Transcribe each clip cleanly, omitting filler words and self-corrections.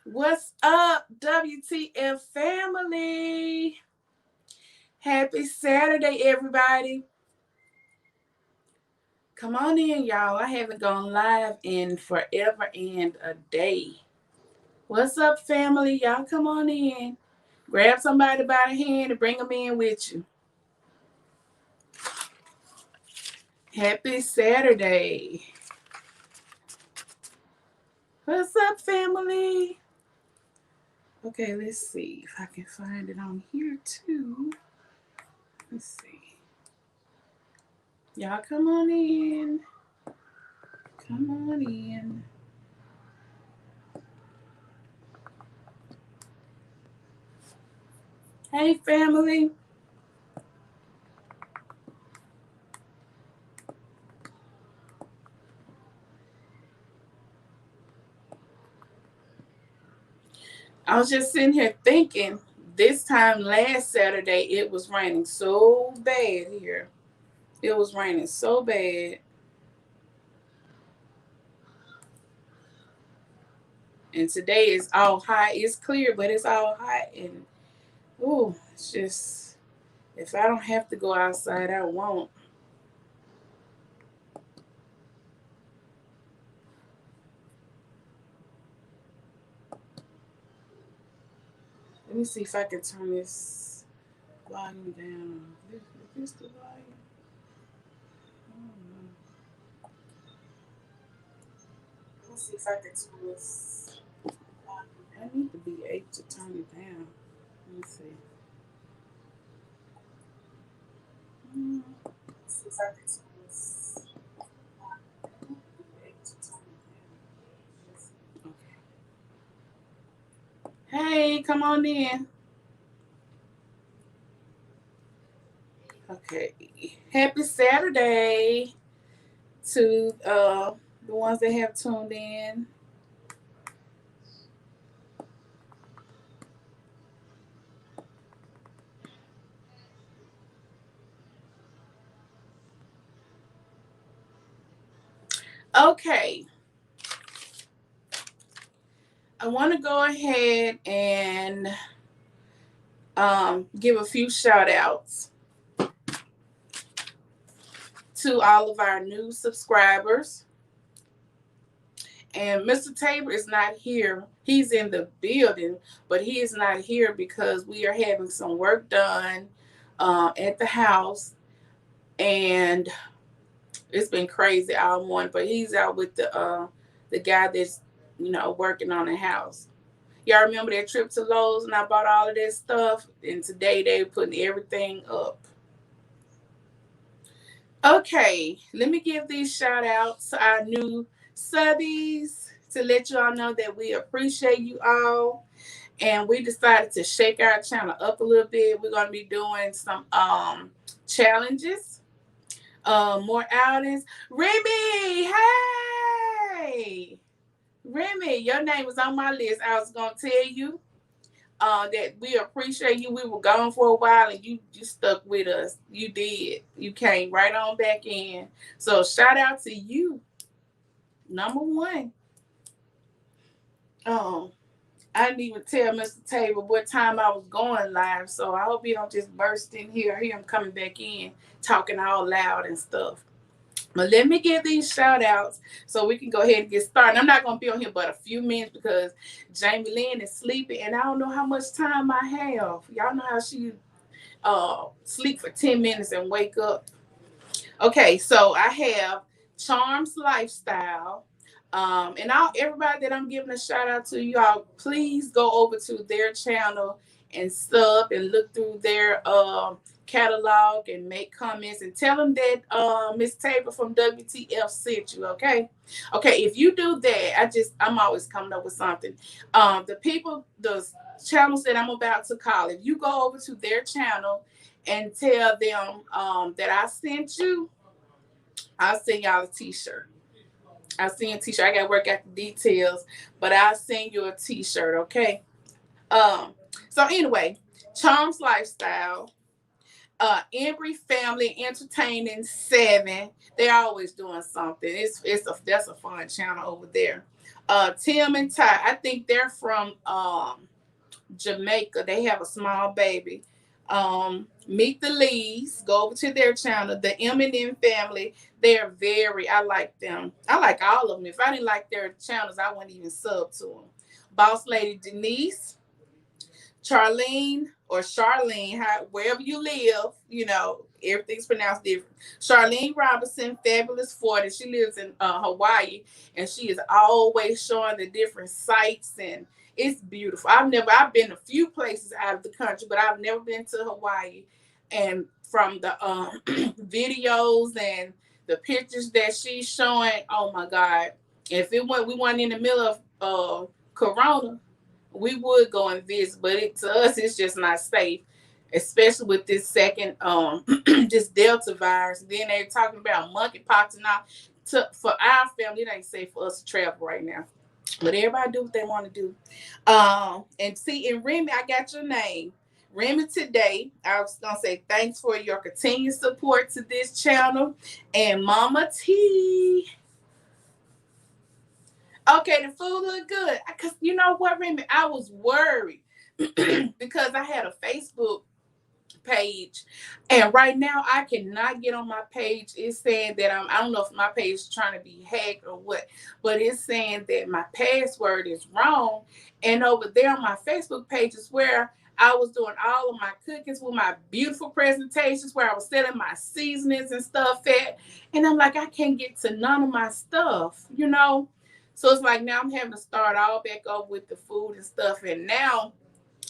What's up, W.T.F family? Happy Saturday, everybody. Come on in, y'all. I haven't gone live in forever and a day. What's up, family? Y'all come on in. Grab somebody by the hand and bring them in with you. Happy Saturday. What's up, family? Okay, let's see if I can find it on here too. Let's see. Y'all come on in. Come on in. Hey, family. I was just sitting here thinking this time last Saturday it was raining so bad here. It was raining so bad. And today is all hot. It's clear, but it's all hot. And, ooh, it's just, if I don't have to go outside, I won't. Let me see if I can turn this volume down. Is this the volume? Let's see if I can turn this volume. I need to be able to turn it down. Let me see. Let's see if I can turn this volume. Okay. Hey, come on in. Okay. Happy Saturday to the ones that have tuned in. Okay. I want to go ahead and give a few shout outs to all of our new subscribers. And Mr. Tabor is not here. He's in the building, but he is not here because we are having some work done at the house. And it's been crazy all morning, but he's out with the guy that's, working on the house. Y'all remember that trip to Lowe's and I bought all of that stuff? And today they're putting everything up. Okay, let me give these shout outs to our new subbies to let you all know that we appreciate you all. And we decided to shake our channel up a little bit. We're going to be doing some challenges, more outings. Remy, hey! Remy, your name was on my list. I was going to tell you that we appreciate you. We were gone for a while and you stuck with us. You did. You came right on back in. So shout out to you. Number one. I didn't even tell Mr. Tabor what time I was going live. So I hope you don't just burst in here. Hear him coming back in, talking all loud and stuff. But let me give these shout outs so we can go ahead and get started. I'm not going to be on here but a few minutes because Jamie Lynn is sleeping and I don't know how much time I have. Y'all know how she sleep for 10 minutes and wake up. Okay, so I have Charms Lifestyle. And everybody that I'm giving a shout out to, y'all, please go over to their channel and sub and look through their catalog and make comments and tell them that Miss Tabor from W.T.F sent you. Okay, if you do that, I'm always coming up with something. The channels that I'm about to call, if you go over to their channel and tell them that I sent you, I'll send y'all a t-shirt. I'll send you a t-shirt. I gotta work out the details, but I'll send you a t-shirt, okay? So anyway, Charms Lifestyle. Embry Family Entertaining 7. They're always doing something. That's a fun channel over there. Tim and Ty, I think they're from Jamaica. They have a small baby. Meet the Lees. Go over to their channel. The M&M Family. They're I like them. I like all of them. If I didn't like their channels, I wouldn't even sub to them. Boss Lady Denise, Charlene or Charlene, wherever you live, everything's pronounced different. Charlene Robinson, Fabulous 40. She lives in Hawaii, and she is always showing the different sites, and it's beautiful. I've been a few places out of the country, but I've never been to Hawaii. And from the videos and the pictures that she's showing, oh my God. If we weren't in the middle of Corona, we would go and visit, but to us, it's just not safe, especially with this second, this Delta virus. Then they're talking about monkeypox and all. For our family, it ain't safe for us to travel right now. But everybody do what they want to do. And see, and Remy, I got your name. Remy, today, I was going to say thanks for your continued support to this channel. And Mama T. Okay, the food look good. Because you know what, Remy? I was worried because I had a Facebook page, and right now I cannot get on my page. It's saying that I don't know if my page is trying to be hacked or what, but it's saying that my password is wrong. And over there on my Facebook page is where I was doing all of my cookings with my beautiful presentations, where I was selling my seasonings and stuff at. And I'm like, I can't get to none of my stuff, So it's like now I'm having to start all back up with the food and stuff. And now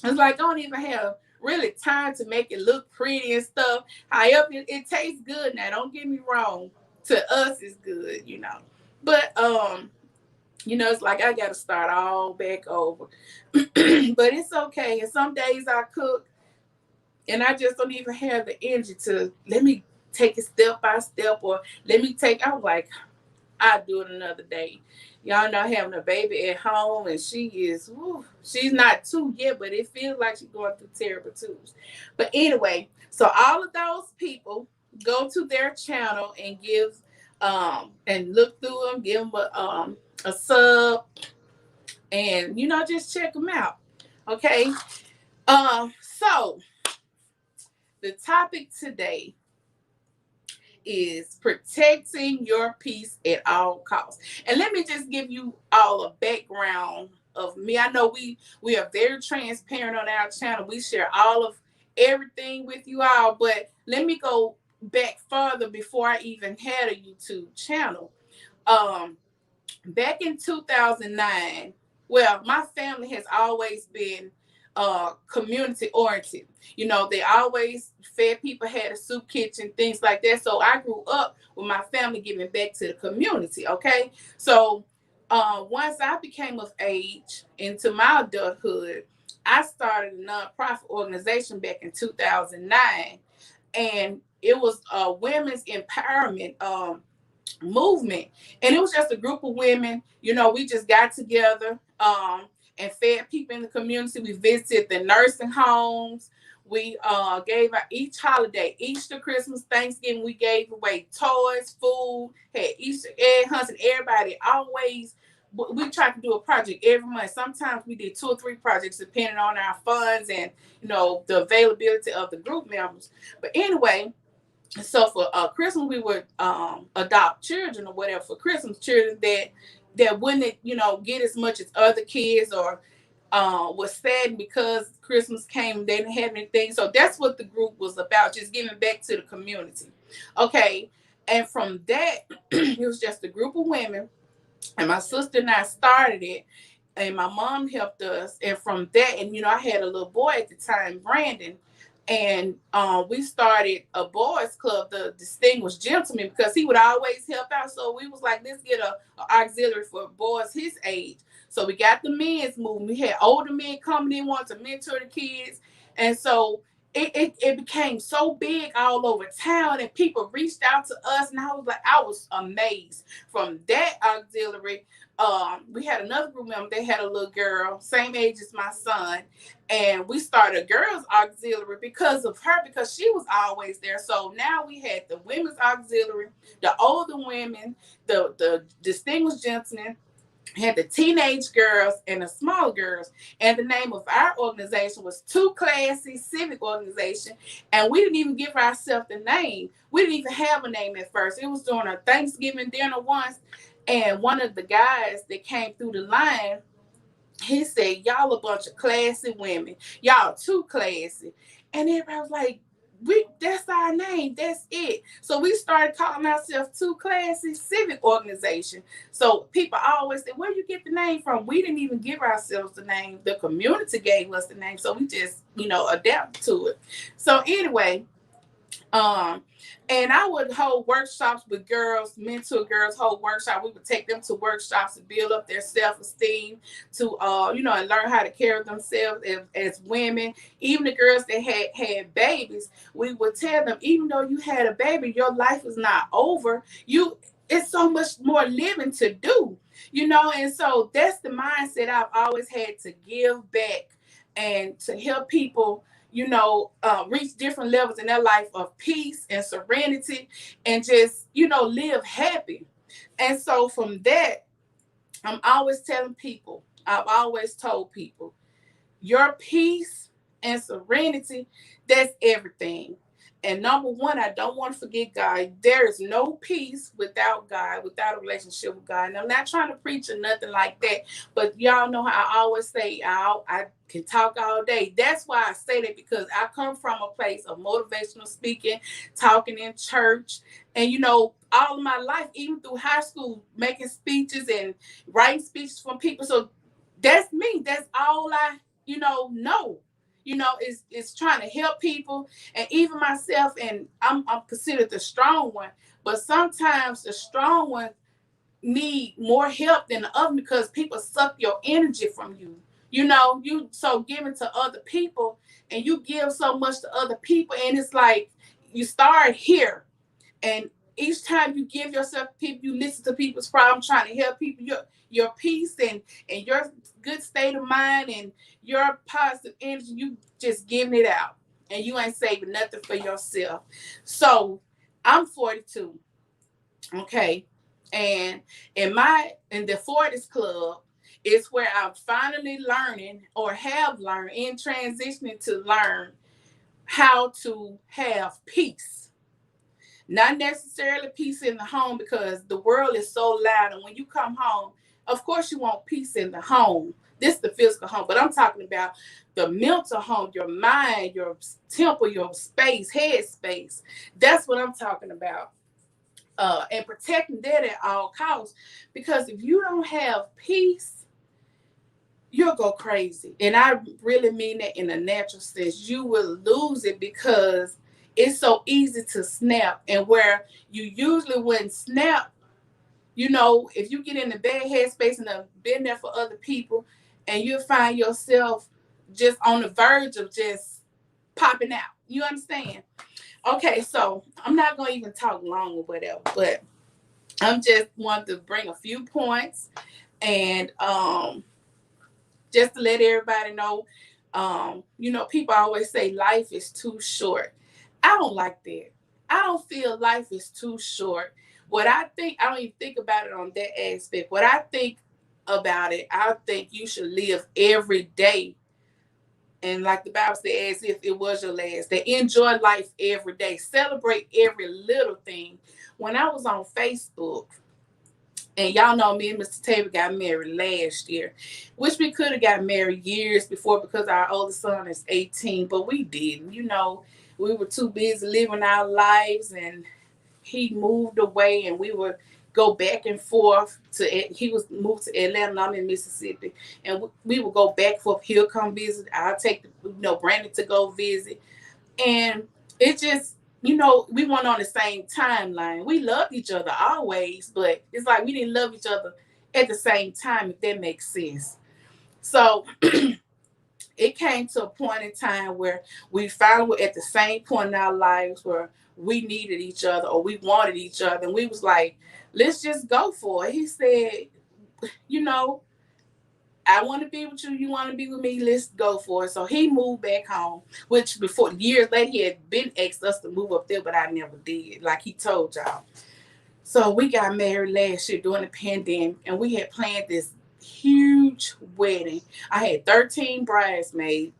it's like I don't even have really time to make it look pretty and stuff. However, it tastes good now. Don't get me wrong. To us, it's good, But it's like I got to start all back over. But it's okay. And some days I cook, and I just don't even have the energy to let me take it step by step, or I was like, I'll do it another day. Y'all know having a baby at home, and she's not 2 yet, but it feels like she's going through terrible twos. But anyway, so all of those people, go to their channel and give and look through them, give them a sub, and just check them out. Okay. So the topic today is protecting your peace at all costs. And let me just give you all a background of me. I know we are very transparent on our channel. We share all of everything with you all, but let me go back further before I even had a YouTube channel. Back in 2009, well, my family has always been community oriented. They always fed people, had a soup kitchen, things like that. So I grew up with my family giving back to the community. Okay. So once I became of age into my adulthood, I started a nonprofit organization back in 2009, and it was a women's empowerment movement. And it was just a group of women, we just got together and fed people in the community. We visited the nursing homes. We gave out each holiday, Easter, Christmas, Thanksgiving. We gave away toys, food, had Easter egg hunts, and everybody always, we tried to do a project every month. Sometimes we did 2 or 3 projects depending on our funds and, the availability of the group members. But anyway, so for Christmas, we would adopt children or whatever for Christmas, children that wouldn't, get as much as other kids, or was saddened because Christmas came, they didn't have anything. So that's what the group was about, just giving back to the community. Okay. And from that, it was just a group of women, and my sister and I started it, and my mom helped us. And from that, and I had a little boy at the time, Brandon. And we started a boys club, the Distinguished Gentleman, because he would always help out. So we was like, let's get a auxiliary for boys his age. So we got the men's movement. We had older men coming in, wanting to mentor the kids. And so it became so big all over town, and people reached out to us, and I was amazed. From that auxiliary, we had another group member. They had a little girl, same age as my son, and we started a girls auxiliary because of her, because she was always there. So now we had the women's auxiliary, the older women, the distinguished gentlemen, had the teenage girls and the small girls. And the name of our organization was Too Classy Civic Organization. And we didn't even give ourselves the name. We didn't even have a name at first. It was during a Thanksgiving dinner once. And one of the guys that came through the line, he said, "Y'all a bunch of classy women. Y'all too classy." And everybody was like, that's our name. That's it. So we started calling ourselves Too Classy Civic Organization. So people always say, "Where you get the name from?" We didn't even give ourselves the name. The community gave us the name. So we just, adapted to it. So anyway, um, and I would hold workshops with girls, mentor girls, hold workshop. We would take them to workshops to build up their self-esteem, to and learn how to carry themselves as women. Even the girls that had babies, we would tell them, even though you had a baby, your life is not over. It's so much more living to do, and so that's the mindset I've always had, to give back and to help people, reach different levels in their life of peace and serenity, and just, live happy. And so from that, I've always told people, your peace and serenity, that's everything. And number one, I don't want to forget God. There is no peace without God, without a relationship with God. And I'm not trying to preach or nothing like that, but y'all know how I always say, I can talk all day. That's why I say that, because I come from a place of motivational speaking, talking in church, and all of my life, even through high school, making speeches and writing speeches from people. So that's me. That's all I, know. Is trying to help people, and even myself. And I'm considered the strong one, but sometimes the strong one need more help than the other, because people suck your energy from you. You so giving to other people, and you give so much to other people, and it's like you start here, and each time you give yourself to people, you listen to people's problems, trying to help people, your peace and your good state of mind and your positive energy, you just giving it out, and you ain't saving nothing for yourself. So I'm 42, okay, and in the 40s club is where I'm finally learning, or have learned in transitioning to learn how to have peace. Not necessarily peace in the home, because the world is so loud. And when you come home, of course you want peace in the home. This is the physical home, but I'm talking about the mental home, your mind, your temple, your space, head space. That's what I'm talking about. And protecting that at all costs. Because if you don't have peace, you'll go crazy. And I really mean that in a natural sense. You will lose it, because it's so easy to snap. And where you usually wouldn't snap, if you get in a bad headspace and have been there for other people, and you find yourself just on the verge of just popping out. You understand? Okay, so I'm not going to even talk long or whatever, but I'm just wanted to bring a few points, and just to let everybody know, people always say life is too short. I don't like that. I don't feel life is too short. What I think, I don't even think about it on that aspect. What I think about it, I think you should live every day. And like the Bible says, as if it was your last day. Enjoy life every day. Celebrate every little thing. When I was on Facebook, and y'all know me and Mr. Tabor got married last year, which we could have got married years before, because our oldest son is 18, but we didn't. We were too busy living our lives, and he moved away, and we would go back and forth he was moved to Atlanta, and I'm in Mississippi, and we would go back and forth. He'll come visit. I'll take Brandon to go visit, and it just, we weren't on the same timeline. We loved each other always, but it's like we didn't love each other at the same time, if that makes sense. So it came to a point in time where we finally were at the same point in our lives where we needed each other or we wanted each other. And we was like, let's just go for it. He said, you know, I want to be with you. You want to be with me. Let's go for it. So he moved back home, which before years later, he had been asked us to move up there, but I never did, like he told y'all. So we got married last year during the pandemic, and we had planned this huge wedding. I had 13 bridesmaids,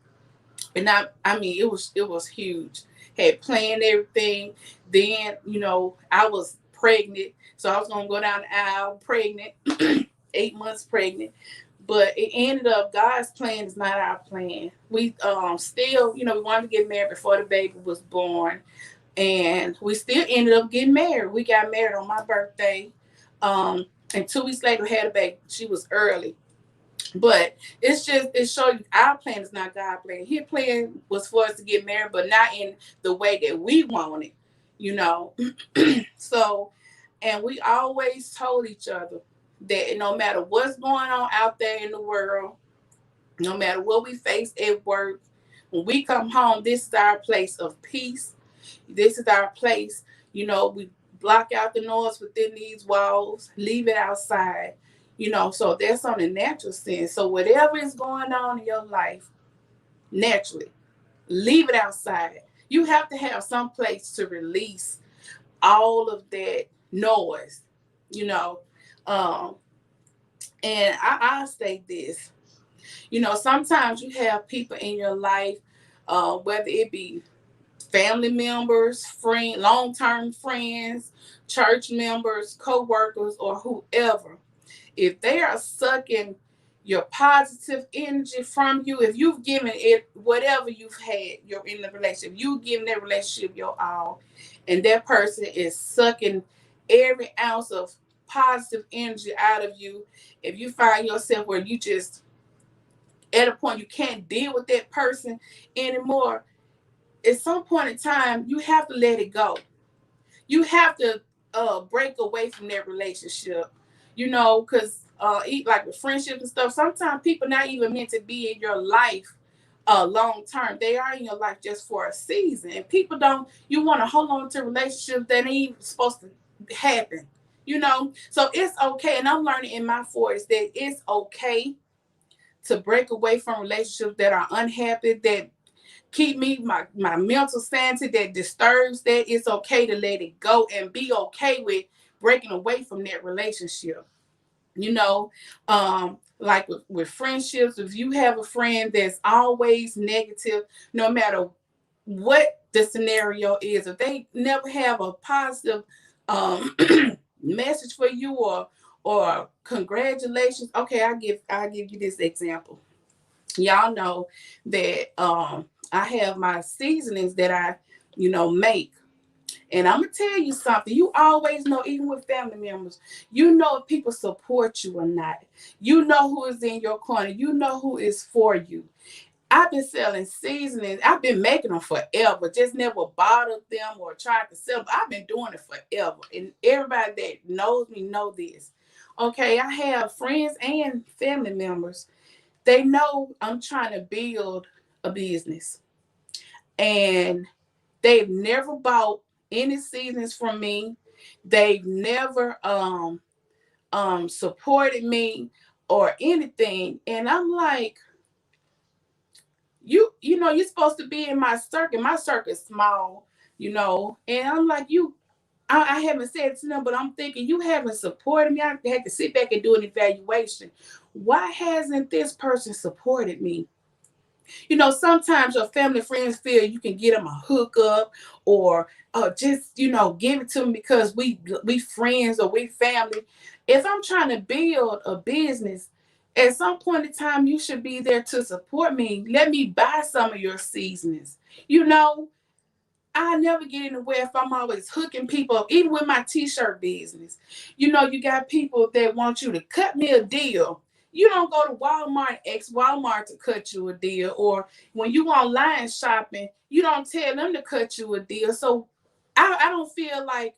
and I mean, it was huge. Had planned everything. Then I was pregnant, so I was gonna go down the aisle pregnant, 8 months pregnant. But it ended up God's plan is not our plan. We still we wanted to get married before the baby was born, and we still ended up getting married. We got married on my birthday, and 2 weeks later we had a baby. She was early. But it showed you our plan is not God's plan. His plan was for us to get married, but not in the way that we wanted, you know. So, and we always told each other that no matter what's going on out there in the world, no matter what we face at work, when we come home, this is our place of peace. This is our place. We block out the noise within these walls, leave it outside. So that's on the natural sense. So whatever is going on in your life, naturally, leave it outside. You have to have some place to release all of that noise, you know. Um, and I'll say this, sometimes you have people in your life, whether it be family members, long-term friends, church members, co-workers, or whoever. If they are sucking your positive energy from you, if you've given it whatever you've had, you're in the relationship, you've given that relationship your all, and that person is sucking every ounce of positive energy out of you, if you find yourself where you just at a point you can't deal with that person anymore, at some point in time, you have to let it go. You have to break away from that relationship, because like with friendships and stuff, sometimes people not even meant to be in your life long term. They are in your life just for a season. And people don't, you want to hold on to relationships that ain't even supposed to happen, So it's okay. And I'm learning in my 40s that it's okay to break away from relationships that are unhappy, that keep me my mental sanity, that disturbs that. It's okay to let it go and be okay with breaking away from that relationship. Like with friendships, if you have a friend that's always negative, no matter what the scenario is, if they never have a positive message for you or congratulations. Okay, I'll give you this example. Y'all know that I have my seasonings that I make. And I'm gonna tell you something. You always know, even with family members, if people support you or not. You know who is in your corner. You know who is for you. I've been selling seasonings. I've been making them forever. Just never bottled them or tried to sell them. I've been doing it forever. And everybody that knows me know this. Okay, I have friends and family members. They know I'm trying to build a business. And they've never bought any seasons from me. They've never supported me or anything. And I'm like, you're supposed to be in my circle. My circle is small, And I'm like, I haven't said it to them, but I'm thinking you haven't supported me. I had to sit back and do an evaluation. Why hasn't this person supported me? Sometimes your family friends feel you can get them a hookup or just, give it to them because we friends or we family. If I'm trying to build a business, at some point in time, you should be there to support me. Let me buy some of your seasonings. I never get in the way if I'm always hooking people up, even with my t-shirt business. You got people that want you to cut me a deal. You don't go to Walmart, Walmart to cut you a deal. Or when you online shopping, you don't tell them to cut you a deal. So I don't feel like,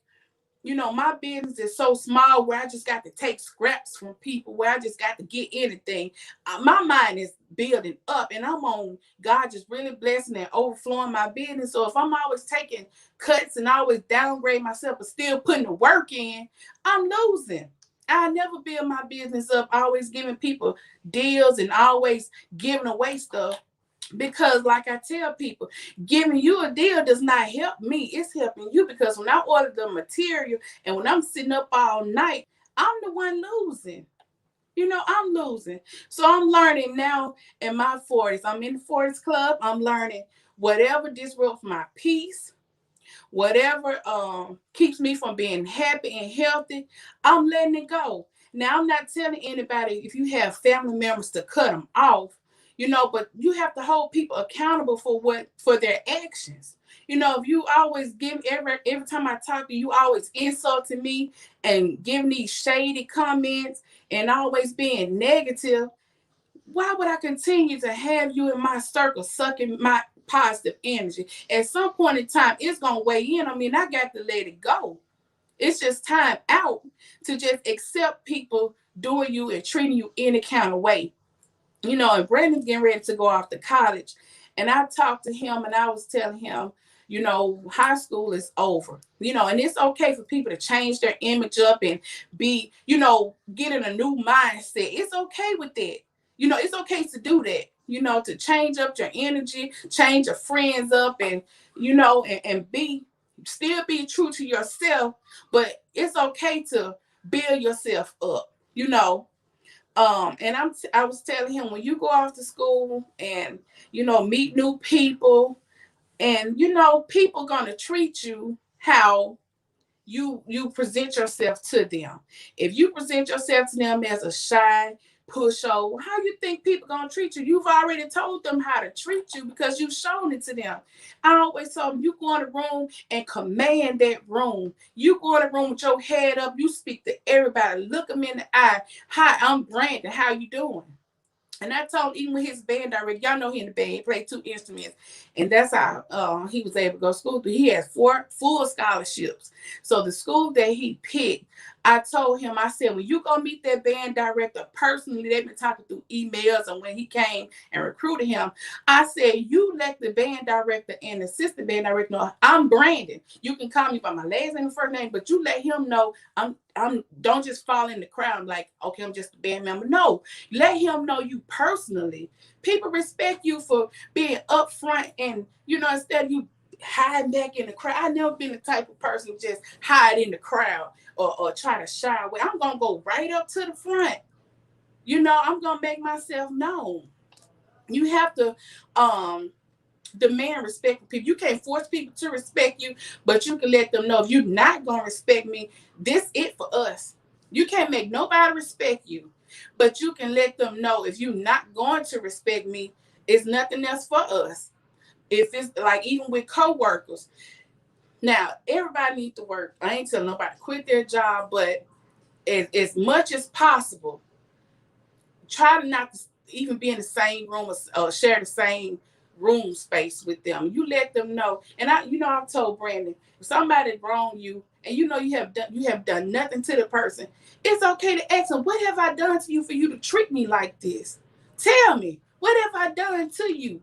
My business is so small where I just got to take scraps from people, where I just got to get anything. My mind is building up, and I'm on God just really blessing and overflowing my business. So if I'm always taking cuts and always downgrade myself but still putting the work in, I'm losing. I never build my business up always giving people deals and always giving away stuff. Because, like I tell people, giving you a deal does not help me. It's helping you, because when I order the material and when I'm sitting up all night, I'm the one losing. I'm losing. So I'm learning now in my 40s. I'm in the 40s club. I'm learning whatever disrupts my peace, whatever keeps me from being happy and healthy, I'm letting it go. Now, I'm not telling anybody, if you have family members, to cut them off, but you have to hold people accountable for their actions. If you always give every time I talk to you, always insulting me and giving these shady comments and always being negative, why would I continue to have you in my circle sucking my positive energy? At some point in time, it's going to weigh in. I mean, I got to let it go. It's just time out to just accept people doing you and treating you any kind of way. And Brandon's getting ready to go off to college. And I talked to him and I was telling him, high school is over, and it's okay for people to change their image up and be, get in a new mindset. It's okay with that. It's okay to do that, to change up your energy, change your friends up, and, and still be true to yourself. But it's okay to build yourself up, and I was telling him, when you go off to school and meet new people, and people gonna treat you how you present yourself to them. If you present yourself to them as a shy pushover, how you think people gonna treat you? You've already told them how to treat you because you've shown it to them. I always tell them, you go in a room and command that room. You go in a room with your head up, you speak to everybody, look them in the eye. Hi, I'm Brandon, how you doing? And I told, even with his band director, y'all know he in the band, he played 2 instruments. And that's how he was able to go to school. But he has 4 full scholarships. So the school that he picked, I told him, I said, when you go meet that band director personally, they've been talking through emails, and when he came and recruited him, I said, you let the band director and assistant band director know I'm Brandon. You can call me by my last name and first name, but you let him know I'm don't just fall in the crowd like, okay, I'm just a band member. No, let him know you personally. People respect you for being upfront, and instead of you hiding back in the crowd. I've never been the type of person who just hide in the crowd or try to shy away. I'm gonna go right up to the front. I'm gonna make myself known. You have to demand respect from people. You can't force people to respect you, but you can let them know, if you're not gonna respect me, this it for us. You can't make nobody respect you, but you can let them know, if you're not going to respect me, it's nothing else for us. If it's like, even with coworkers, now everybody needs to work. I ain't telling nobody to quit their job, but as much as possible, try to not even be in the same room or share the same room space with them. You let them know. And I've told Brandon, if somebody wrong you and you have done nothing to the person, it's okay to ask them, what have I done to you for you to treat me like this? Tell me, what have I done to you?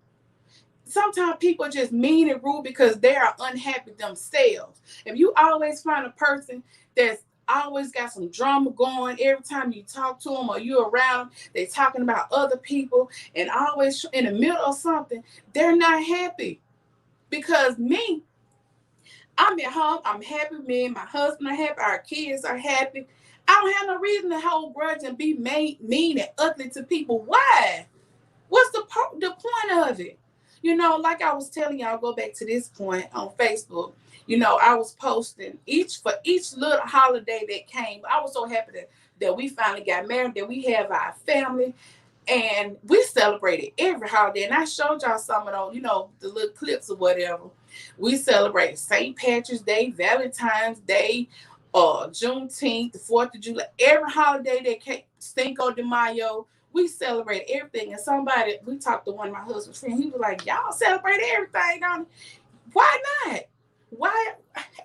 Sometimes people are just mean and rude because they are unhappy themselves. If you always find a person that's always got some drama going, every time you talk to them or you're around, they're talking about other people and always in the middle of something, they're not happy. Because me, I'm at home, I'm happy, me and my husband are happy, our kids are happy. I don't have no reason to hold grudge and be mean and ugly to people. Why? What's the point of it? Like I was telling y'all, go back to this point on Facebook. I was posting for each little holiday that came. I was so happy that we finally got married, that we have our family, and we celebrated every holiday. And I showed y'all some of those, the little clips or whatever. We celebrated St. Patrick's Day, Valentine's Day, Juneteenth, the 4th of July, every holiday that came, Cinco de Mayo. We celebrate everything. And we talked to one of my husband's friends. He was like, y'all celebrate everything, don't you? Why not? Why?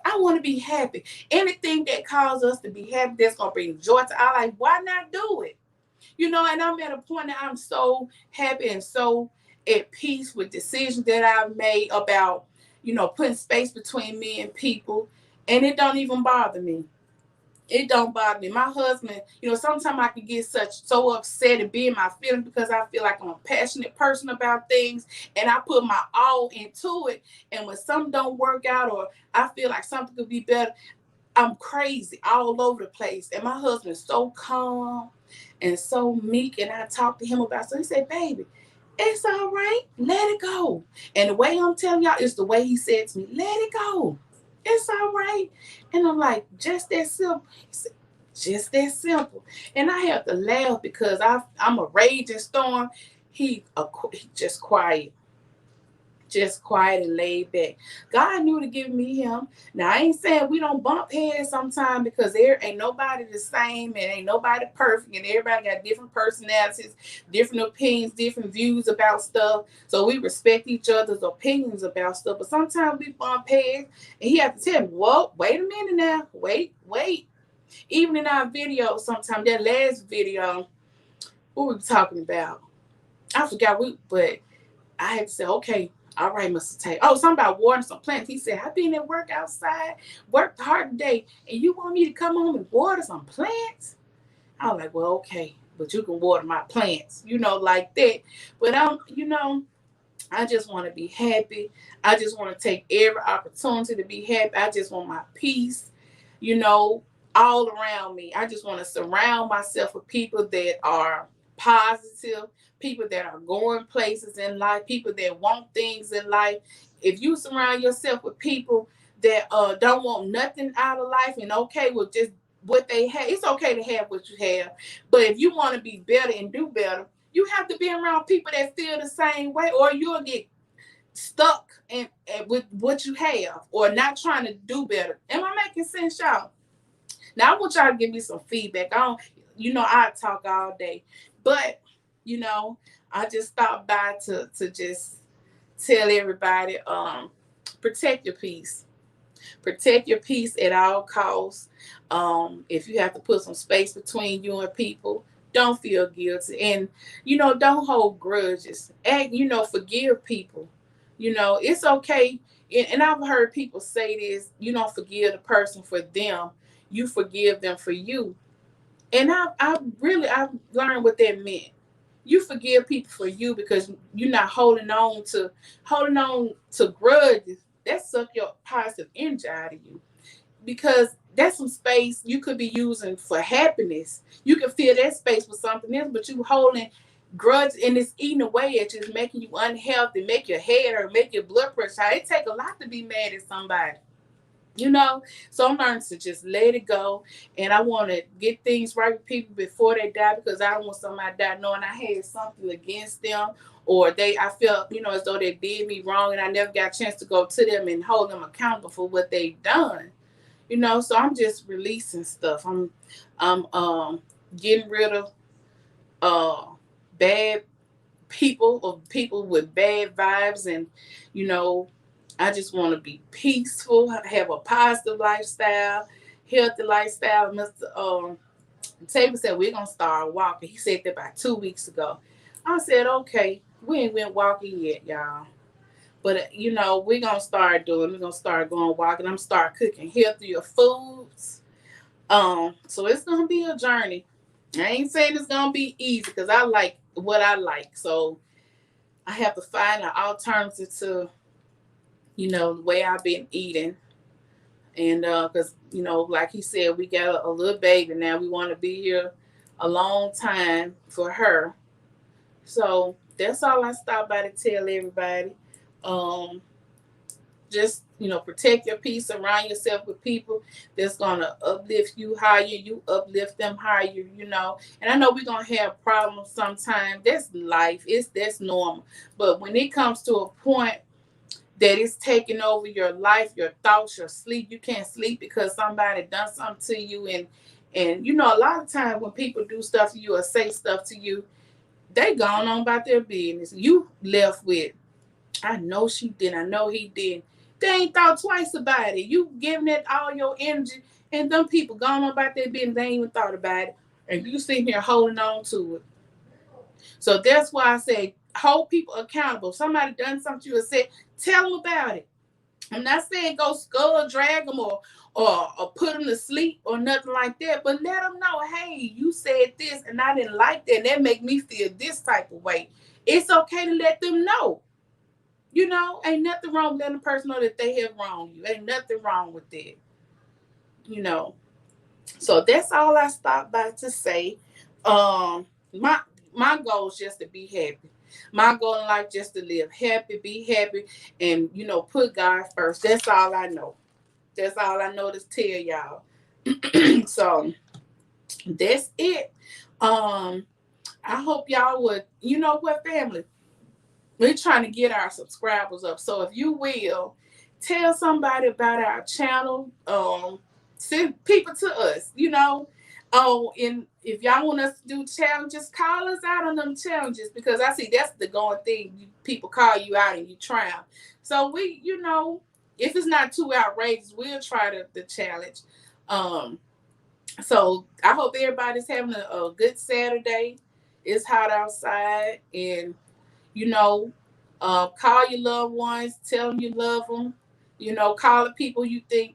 I want to be happy. Anything that causes us to be happy, that's gonna bring joy to our life. Why not do it? And I'm at a point that I'm so happy and so at peace with decisions that I've made about, putting space between me and people, and it don't even bother me. It don't bother me. My husband, sometimes I can get so upset and be in my feelings because I feel like I'm a passionate person about things, and I put my all into it. And when something don't work out, or I feel like something could be better, I'm crazy all over the place. And my husband is so calm and so meek. And I talked to him about, so he said, baby, it's all right. Let it go. And the way I'm telling y'all is the way he said to me, let it go. It's all right. And I'm like, just that simple. He said, just that simple. And I have to laugh because I'm a raging storm. He just quiet. Just quiet and laid back. God knew to give me him. Now I ain't saying we don't bump heads sometimes, because there ain't nobody the same and ain't nobody perfect, and everybody got different personalities, different opinions, different views about stuff. So we respect each other's opinions about stuff. But sometimes we bump heads, and he have to tell me, "Whoa, wait a minute now, wait." Even in our video, sometimes that last video, what we were talking about, I forgot. But I had to say, okay, all right, Mr. Tate. Oh, something about watering some plants. He said, I've been at work outside, worked hard today, and you want me to come home and water some plants? I was like, well, okay, but you can water my plants, like that. But I just want to be happy. I just want to take every opportunity to be happy. I just want my peace, you know, all around me. I just want to surround myself with people that are positive, people that are going places in life, people that want things in life. If you surround yourself with people that don't want nothing out of life and okay with just what they have, it's okay to have what you have. But if you want to be better and do better, you have to be around people that feel the same way, or you'll get stuck with what you have, or not trying to do better. Am I making sense, y'all? Now I want y'all to give me some feedback. I talk all day, but you know, I just stopped by to just tell everybody, protect your peace. Protect your peace at all costs. If you have to put some space between you and people, don't feel guilty. And, don't hold grudges. Forgive people. It's okay. And I've heard people say this, you don't forgive the person for them, you forgive them for you. And I've learned what that meant. You forgive people for you because you're not holding on to grudges that suck your positive energy out of you. Because that's some space you could be using for happiness. You can fill that space with something else, but you holding grudge and it's eating away at you, it's making you unhealthy, make your head or make your blood pressure high. It take a lot to be mad at somebody. So I'm learning to just let it go, and I want to get things right with people before they die, because I don't want somebody to die knowing I had something against them, or I felt as though they did me wrong, and I never got a chance to go to them and hold them accountable for what they've done. So I'm just releasing stuff. I'm getting rid of uh bad people, or people with bad vibes, and you know I just want to be peaceful, have a positive lifestyle, healthy lifestyle. Mr. Tabor said we're gonna start walking. He said that about 2 weeks ago. I said, okay, we ain't went walking yet, y'all. But we're gonna start going walking. I'm start cooking healthier foods. So it's gonna be a journey. I ain't saying it's gonna be easy, because I like what I like. So I have to find an alternative to, the way I've been eating. And because, like he said, we got a little baby now. We want to be here a long time for her. So that's all I stopped by to tell everybody. Just, protect your peace, surround yourself with people that's going to uplift you higher, you uplift them higher. And I know we're going to have problems sometimes. That's life. That's normal. But when it comes to a point that it's taking over your life, your thoughts, your sleep, you can't sleep because somebody done something to you. And a lot of times when people do stuff to you or say stuff to you, they gone on about their business. You left with, I know she did, I know he did. They ain't thought twice about it. You giving it all your energy, and them people going on about their business, they ain't even thought about it. And you sitting here holding on to it. So that's why I say hold people accountable. Somebody done something to you and said, tell them about it. I'm not saying go skull drag them or put them to sleep or nothing like that, but let them know, hey, you said this and I didn't like that. And that make me feel this type of way. It's okay to let them know. Ain't nothing wrong with letting a person know that they have wronged you. Ain't nothing wrong with that. You know. So that's all I stopped by to say. My goal is just to be happy. My goal in life just to live happy, be happy, and put God first. That's all I know. That's all I know to tell y'all. So that's it. I hope y'all would, family. We're trying to get our subscribers up. So if you will, tell somebody about our channel. Send people to us, and if y'all want us to do challenges, call us out on them challenges, because I see that's the going thing. People call you out and you try them. So we, if it's not too outrageous, we'll try the challenge. So I hope everybody's having a good Saturday. It's hot outside, and call your loved ones, tell them you love them. Call the people you think.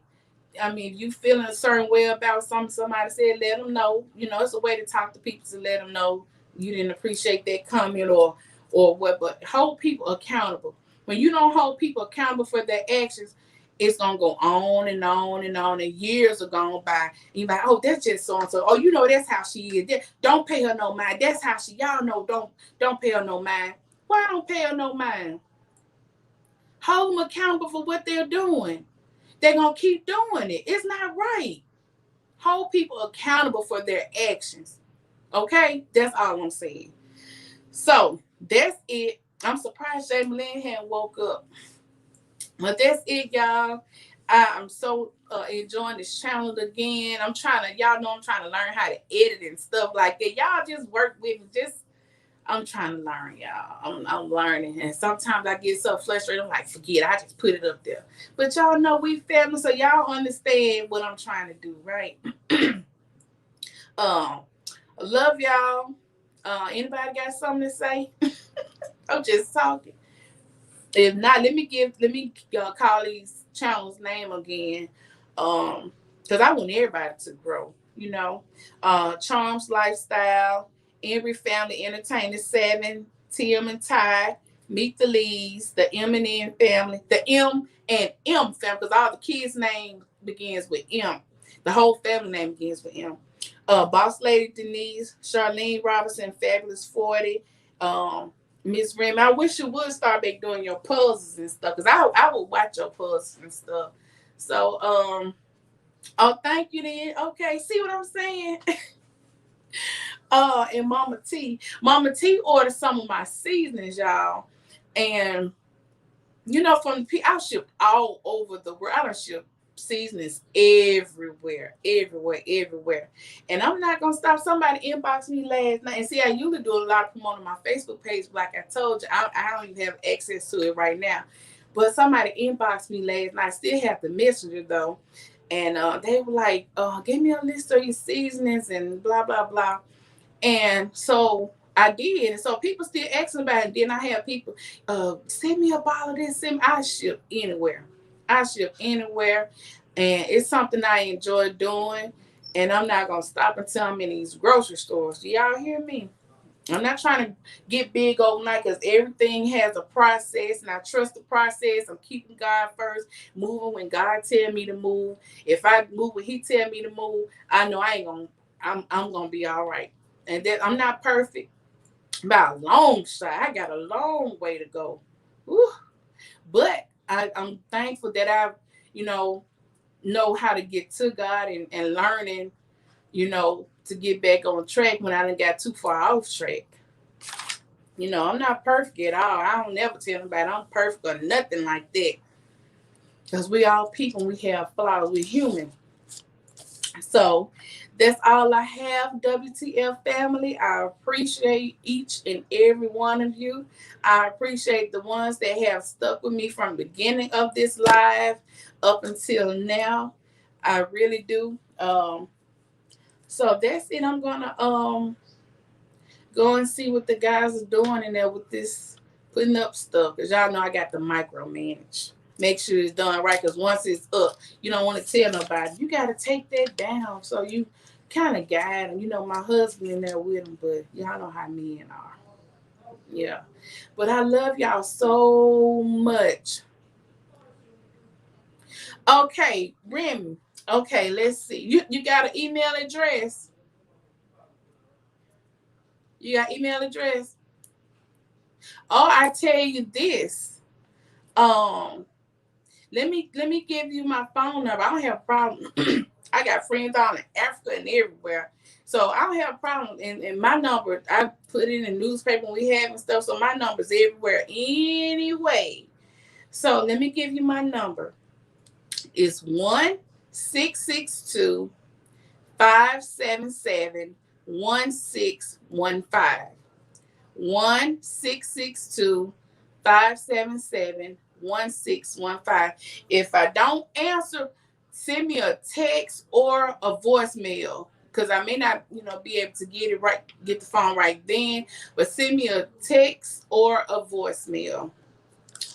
If you feeling a certain way about something somebody said, let them know. It's a way to talk to people, to let them know you didn't appreciate that comment or what. But hold people accountable. When you don't hold people accountable for their actions, it's gonna go on and on and on, and years are gone by. And you're like, oh, that's just so and so. Oh, that's how she is. Don't pay her no mind. That's how she. Y'all know, don't pay her no mind. Why don't pay her no mind? Hold them accountable for what they're doing. They're going to keep doing it. It's not right. Hold people accountable for their actions. Okay? That's all I'm saying. So, that's it. I'm surprised Shay Lynn hadn't woke up. But that's it, y'all. I'm so enjoying this channel again. Y'all know I'm trying to learn how to edit and stuff like that. Y'all just work with me. I'm trying to learn, y'all. I'm learning. And sometimes I get so frustrated, I'm like, forget it. I just put it up there. But y'all know we family, so y'all understand what I'm trying to do, right? I love y'all. Anybody got something to say? I'm just talking. If not, let me call these channels name again. Because I want everybody to grow, Charms Lifestyle, Every Family Entertainment 7, Tim and Ty, Meet the Lees, the M&N family, the M and M family, because all the kids' name begins with M. The whole family name begins with M. Boss Lady Denise, Charlene Robinson, Fabulous 40, Miss Remy. I wish you would start back doing your puzzles and stuff, because I would watch your puzzles and stuff. So, oh, thank you then. Okay, see what I'm saying? And Mama T ordered some of my seasonings, y'all. And from I ship all over the world. I don't ship seasonings everywhere. And I'm not gonna stop. Somebody inboxed me last night, and see, I usually do a lot of promoting my Facebook page. Like I told you, I don't even have access to it right now. But somebody inboxed me last night. I still have the messenger though. And they were like, give me a list of your seasonings and blah, blah, blah. And so I did. And so people still asking about it. And then I have people, send me a bottle of this. I ship anywhere. And it's something I enjoy doing. And I'm not going to stop until I'm in these grocery stores. Do y'all hear me? I'm not trying to get big overnight, because everything has a process, and I trust the process. I'm keeping God first, moving when God tell me to move. If I move when He tell me to move, I know I'm gonna be all right. And that I'm not perfect by a long shot. I got a long way to go. Woo. But I'm thankful that I, know how to get to God and learning, to get back on track when I done got too far off track. I'm not perfect at all. I don't never tell anybody I'm perfect or nothing like that. Because we all people, we have flaws. We're human. So That's all I have, WTF family. I appreciate each and every one of you. I appreciate the ones that have stuck with me from the beginning of this live up until now. I really do. So that's it. I'm gonna go and see what the guys are doing in there with this putting up stuff. Cause y'all know I got to micromanage. Make sure it's done right. Cause once it's up, you don't want to tell nobody. You gotta take that down. So you kind of guide them. You know, my husband in there with him, but y'all know how men are. Yeah. But I love y'all so much. Okay, Remy. Okay, let's see. You got an email address? You got email address? Oh, I tell you this. Um, let me give you my phone number. I don't have a problem. I got friends all in Africa and everywhere. So I don't have a problem. And my number, I put it in the newspaper when we have and stuff. So my number's everywhere anyway. So let me give you my number. It's 1-662-577-1615. 1-662-577-1615. If I don't answer, send me a text or a voicemail. Because I may not, be able to get it right, get the phone right then. But send me a text or a voicemail.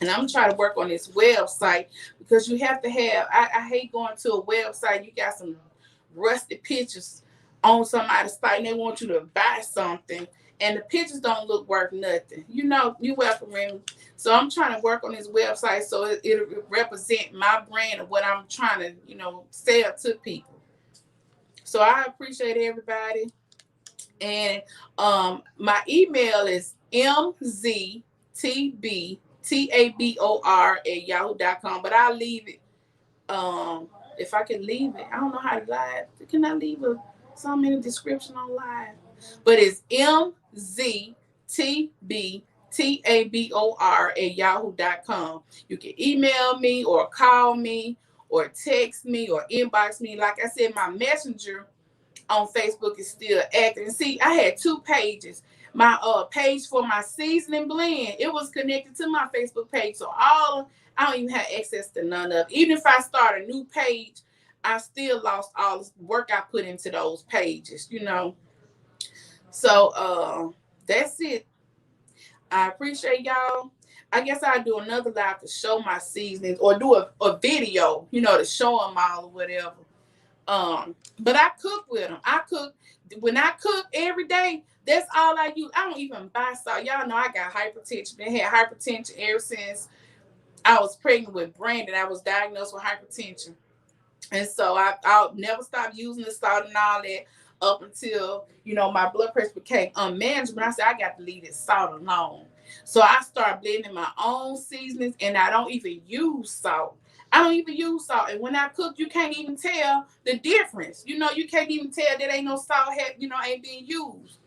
And I'm trying to work on this website because you have to have, I hate going to a website. You got some rusty pictures on somebody's site and they want you to buy something and the pictures don't look worth nothing. You welcome me. So I'm trying to work on this website so it'll represent my brand of what I'm trying to, sell to people. So I appreciate everybody. And my email is mztbtabor@yahoo.com. But I'll leave it. If I can leave it, I don't know how to live. Can I leave something in the description on live? But it's mztbtabor@yahoo.com. You can email me or call me or text me or inbox me. Like I said, my messenger on Facebook is still active. And see, I had two pages. My page for my seasoning blend, it was connected to my Facebook page. So I don't even have access to none of it. Even if I start a new page, I still lost all the work I put into those pages, So that's it. I appreciate y'all. I guess I'll do another live to show my seasonings or do a video, to show them all or whatever. But I cook with them. When I cook every day. That's all I use. I don't even buy salt. Y'all know I got hypertension. I had hypertension ever since I was pregnant with Brandon. I was diagnosed with hypertension. And so I'll never stop using the salt and all that up until, my blood pressure became unmanageable. I said, I got to leave this salt alone. So I started blending my own seasonings and I don't even use salt. And when I cook, you can't even tell the difference. You can't even tell that ain't no salt, ain't being used.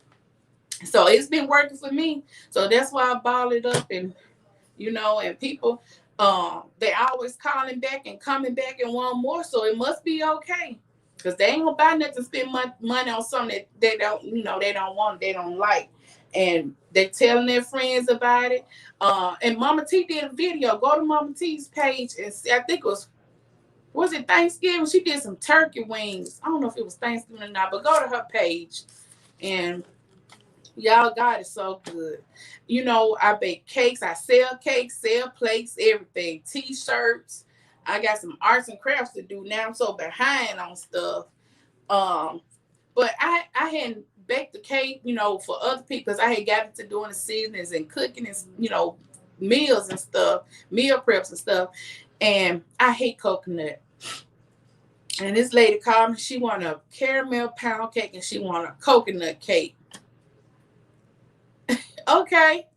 So it's been working for me. So that's why I ball it up and people, they always calling back and coming back and want more. So it must be okay. Because they ain't gonna buy nothing, spend money on something that they don't, they don't want, they don't like. And they telling their friends about it. And Mama T did a video. Go to Mama T's page and see, I think was it Thanksgiving? She did some turkey wings. I don't know if it was Thanksgiving or not, but go to her page. And y'all, God is so good. I bake cakes. I sell cakes, sell plates, everything. T-shirts. I got some arts and crafts to do now. I'm so behind on stuff. But I hadn't baked the cake, for other people because I had got into doing the seasonings and cooking and, meals and stuff, meal preps and stuff. And I hate coconut. And this lady called me. She wanted a caramel pound cake and she wanted a coconut cake. Okay.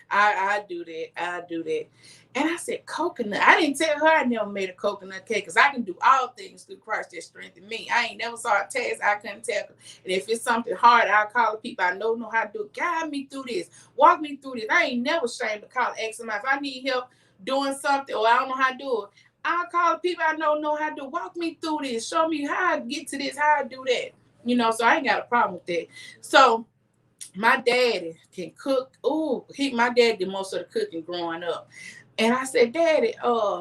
I do that. And I said, coconut. I didn't tell her I never made a coconut cake because I can do all things through Christ that strengthened me. I ain't never saw a test I couldn't tell her. And if it's something hard, I'll call the people I know how to do it. Guide me through this. Walk me through this. I ain't never ashamed to call X amount. If I need help doing something or I don't know how to do it, I'll call the people I know how to do it. Walk me through this. Show me how I get to this, how I do that. So I ain't got a problem with that. So my daddy can cook. Ooh, my dad did most of the cooking growing up. And I said, Daddy,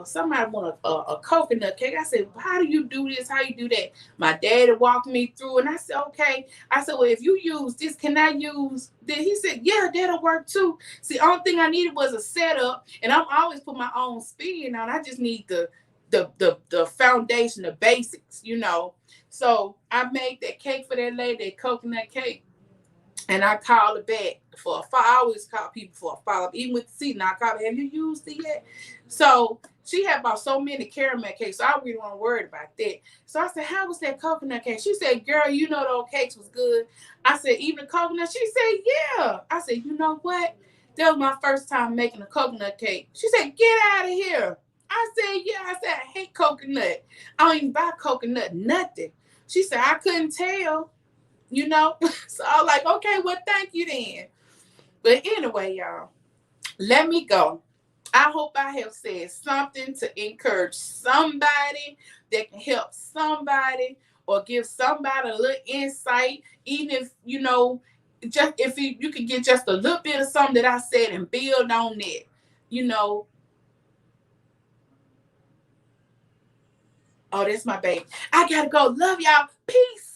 somebody want a coconut cake. I said, how do you do this? How you do that? My daddy walked me through, and I said, okay. I said, well, if you use this, can I use this? He said, yeah, that'll work too. See, the only thing I needed was a setup, and I'm always put my own spin on. I just need the foundation, the basics. So I made that cake for that lady, that coconut cake. And I called her back for a follow. I always call people for a follow up, even with the seed. Now I call her, have you used it yet? So she had about so many caramel cakes, so I really wasn't worried about that. So I said, how was that coconut cake? She said, girl, those cakes was good. I said, even the coconut? She said, yeah. I said, you know what? That was my first time making a coconut cake. She said, get out of here. I said, yeah. I said, I hate coconut. I don't even buy coconut, nothing. She said, I couldn't tell. So I was like, okay, well, thank you then. But anyway, y'all, let me go. I hope I have said something to encourage somebody, that can help somebody or give somebody a little insight, even if, just if you could get just a little bit of something that I said and build on it. You know, oh, that's my baby. I gotta go. Love y'all. Peace.